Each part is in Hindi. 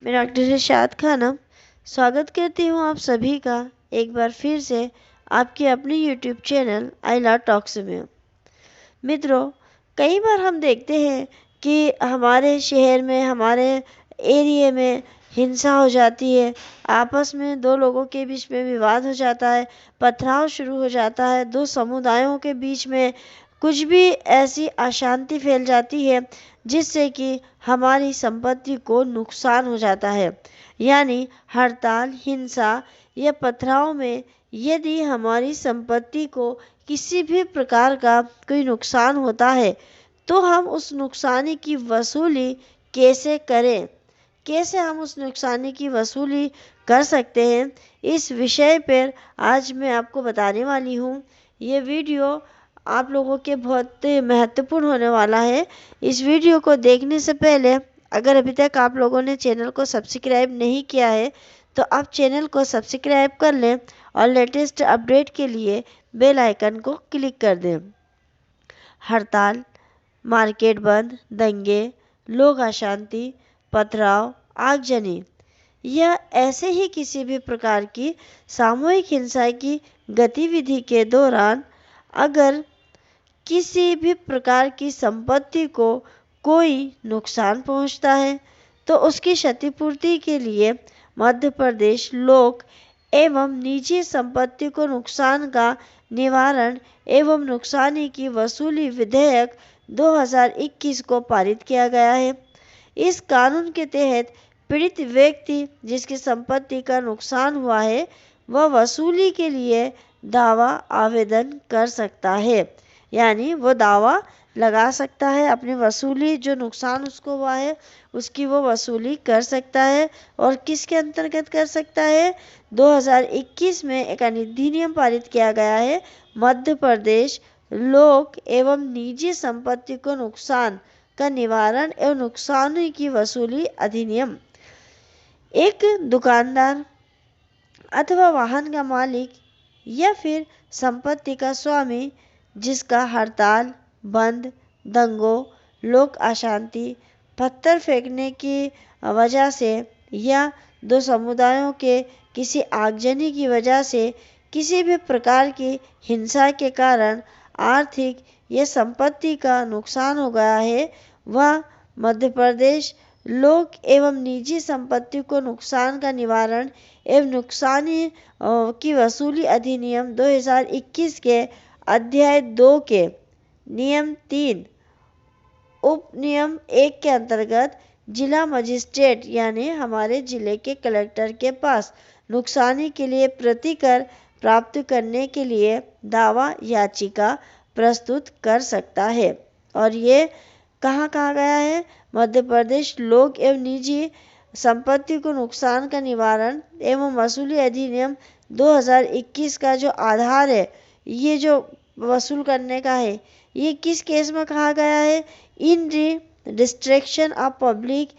मैं डॉक्टर इरशाद खानम स्वागत करती हूँ आप सभी का एक बार फिर से आपके अपने YouTube channel I love talks में। मित्रों, कई बार हम देखते हैं कि हमारे शहर में, हमारे एरिया में हिंसा हो जाती है, आपस में दो लोगों के बीच में विवाद हो जाता है, पथराव शुरू हो जाता है, दो समुदायों के बीच में कुछ भी ऐसी अशांति फैल जाती है जिससे कि हमारी संपत्ति को नुकसान हो जाता है। यानी हड़ताल, हिंसा या पथराव में यदि हमारी संपत्ति को किसी भी प्रकार का कोई नुकसान होता है तो हम उस नुकसानी की वसूली कैसे करें, कैसे हम उस नुकसानी की वसूली कर सकते हैं, इस विषय पर आज मैं आपको बताने वाली हूँ। ये वीडियो आप लोगों के बहुत महत्वपूर्ण होने वाला है। इस वीडियो को देखने से पहले अगर अभी तक आप लोगों ने चैनल को सब्सक्राइब नहीं किया है तो आप चैनल को सब्सक्राइब कर लें और लेटेस्ट अपडेट के लिए बेल आइकन को क्लिक कर दें। हड़ताल, मार्केट बंद, दंगे, लोग अशांति, पथराव, आगजनी या ऐसे ही किसी भी प्रकार की सामूहिक हिंसा की गतिविधि के दौरान अगर किसी भी प्रकार की संपत्ति को कोई नुकसान पहुंचता है तो उसकी क्षतिपूर्ति के लिए मध्य प्रदेश लोक एवं निजी संपत्ति को नुकसान का निवारण एवं नुकसानी की वसूली विधेयक 2021 को पारित किया गया है। इस कानून के तहत पीड़ित व्यक्ति जिसकी संपत्ति का नुकसान हुआ है वह वसूली के लिए दावा आवेदन कर सकता है। यानी वो दावा लगा सकता है, अपनी वसूली जो नुकसान उसको हुआ है उसकी वो वसूली कर सकता है। और किसके अंतर्गत कर सकता है? 2021 में एक अधिनियम पारित किया गया है, मध्य प्रदेश लोक एवं निजी संपत्ति को नुकसान का निवारण एवं नुकसान की वसूली अधिनियम। एक दुकानदार अथवा वाहन का मालिक या फिर संपत्ति का स्वामी जिसका हड़ताल, बंद, दंगों, लोक अशांति, पत्थर फेंकने की वजह से या दो समुदायों के किसी आगजनी की वजह से किसी भी प्रकार की हिंसा के कारण आर्थिक या संपत्ति का नुकसान हो गया है, वह मध्य प्रदेश लोक एवं निजी संपत्ति को नुकसान का निवारण एवं नुकसानी की वसूली अधिनियम 2021 के अध्याय 2 के नियम 3 उप नियम 1 के अंतर्गत जिला मजिस्ट्रेट यानी हमारे जिले के कलेक्टर के पास नुकसानी के लिए प्रतिकर प्राप्त करने के लिए दावा याचिका प्रस्तुत कर सकता है। और ये कहाँ कहा गया है? मध्य प्रदेश लोक एवं निजी संपत्ति को नुकसान का निवारण एवं वसूली अधिनियम 2021 का जो आधार है, ये जो वसूल करने का है, ये किस केस में कहा गया है? इन destruction of public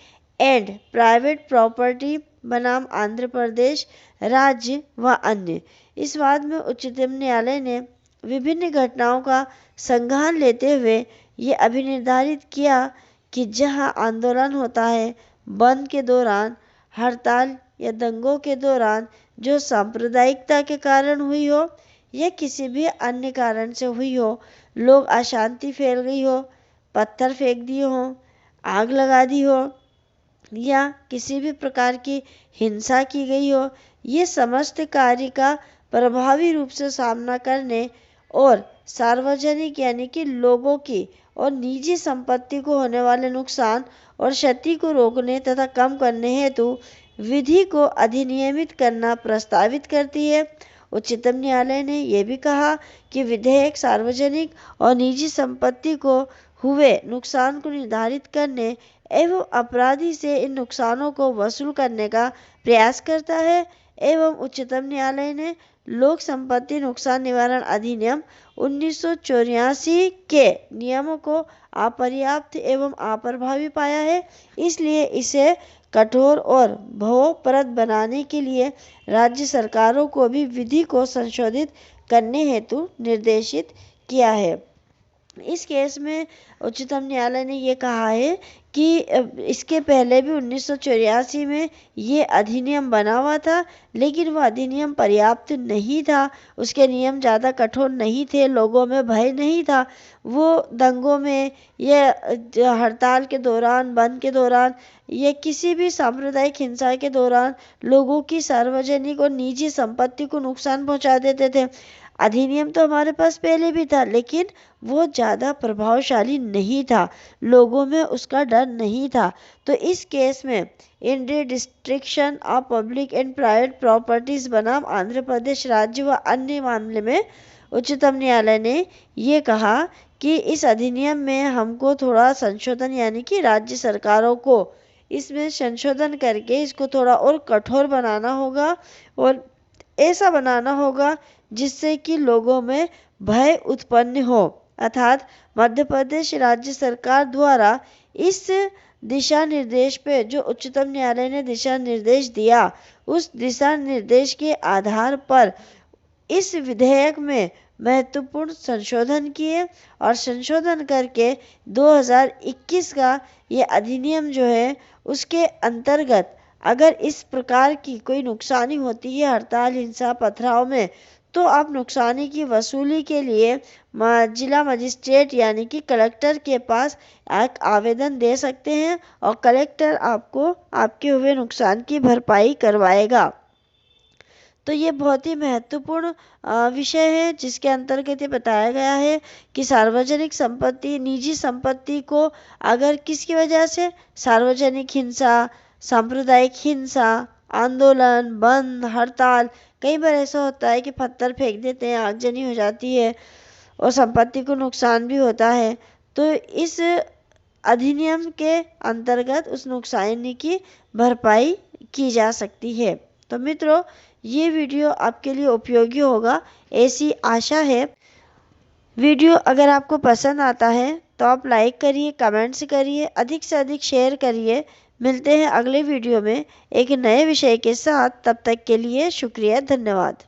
and private property बनाम आंध्र प्रदेश राज्य व अन्य। इस बाद में उच्चतम न्यायालय ने विभिन्न घटनाओं का संज्ञान लेते हुए ये अभिनिर्धारित किया कि जहां आंदोलन होता है, बंद के दौरान, हड़ताल या दंगों के दौरान जो सांप्रदायिकता के कारण हुई हो या किसी भी अन्य कारण से हुई हो, लोग अशांति फैल गई हो, पत्थर फेंक दिए हो, आग लगा दी हो या किसी भी प्रकार की हिंसा की गई हो, ये समस्त कार्य का प्रभावी रूप से सामना करने और सार्वजनिक यानी कि लोगों की और निजी संपत्ति को होने वाले नुकसान और क्षति को रोकने तथा कम करने हेतु विधि को अधिनियमित करना प्रस्तावित करती है। उच्चतम न्यायालय ने यह भी कहा कि विधेयक सार्वजनिक और निजी संपत्ति को हुए नुकसान को निर्धारित करने एवं अपराधी से इन नुकसानों को वसूल करने का प्रयास करता है। एवं उच्चतम न्यायालय ने लोक संपत्ति नुकसान निवारण अधिनियम 1984 के नियमों को अपर्याप्त एवं अप्रभावी पाया है, इसलिए इसे कठोर और बहुपरत बनाने के लिए राज्य सरकारों को भी विधि को संशोधित करने हेतु निर्देशित किया है। इस केस में उच्चतम न्यायालय ने ये कहा है कि इसके पहले भी 1984 में ये अधिनियम बना हुआ था, लेकिन वो अधिनियम पर्याप्त नहीं था। उसके नियम ज़्यादा कठोर नहीं थे, लोगों में भय नहीं था। वो दंगों में या हड़ताल के दौरान, बंद के दौरान या किसी भी सांप्रदायिक हिंसा के दौरान लोगों की सार्वजनिक और निजी संपत्ति को नुकसान पहुंचा देते थे। अधिनियम तो हमारे पास पहले भी था, लेकिन वो ज़्यादा प्रभावशाली नहीं था, लोगों में उसका डर नहीं था। तो इस केस में Indian destruction of public and private properties बनाम आंध्र प्रदेश राज्य व अन्य मामले में उच्चतम न्यायालय ने ये कहा कि इस अधिनियम में हमको थोड़ा संशोधन, यानी कि राज्य सरकारों को इसमें संशोधन करके इसको थोड़ा और कठोर बनाना होगा और ऐसा बनाना होगा जिससे कि लोगों में भय उत्पन्न हो। अर्थात मध्य प्रदेश राज्य सरकार द्वारा इस दिशा निर्देश पे जो उच्चतम न्यायालय ने दिशा निर्देश दिया, उस दिशा निर्देश के आधार पर इस विधेयक में महत्वपूर्ण संशोधन किए और संशोधन करके 2021 का ये अधिनियम जो है उसके अंतर्गत अगर इस प्रकार की कोई नुकसानी होती है हड़ताल, हिंसा, पथराव में, तो आप नुकसानी की वसूली के लिए जिला मजिस्ट्रेट यानी कि कलेक्टर के पास एक आवेदन दे सकते हैं और कलेक्टर आपको आपके हुए नुकसान की भरपाई करवाएगा। तो ये बहुत ही महत्वपूर्ण विषय है जिसके अंतर्गत ये बताया गया है कि सार्वजनिक संपत्ति, निजी संपत्ति को अगर किसकी वजह से सार्वजनिक हिंसा, सांप्रदायिक हिंसा, आंदोलन, बंद, हड़ताल, कई बार ऐसा होता है कि पत्थर फेंक देते हैं, आगजनी हो जाती है और संपत्ति को नुकसान भी होता है, तो इस अधिनियम के अंतर्गत उस नुकसान की भरपाई की जा सकती है। तो मित्रों, ये वीडियो आपके लिए उपयोगी होगा ऐसी आशा है। वीडियो अगर आपको पसंद आता है तो आप लाइक करिए, कमेंट्स करिए, अधिक से अधिक शेयर करिए। मिलते हैं अगले वीडियो में एक नए विषय के साथ। तब तक के लिए शुक्रिया, धन्यवाद।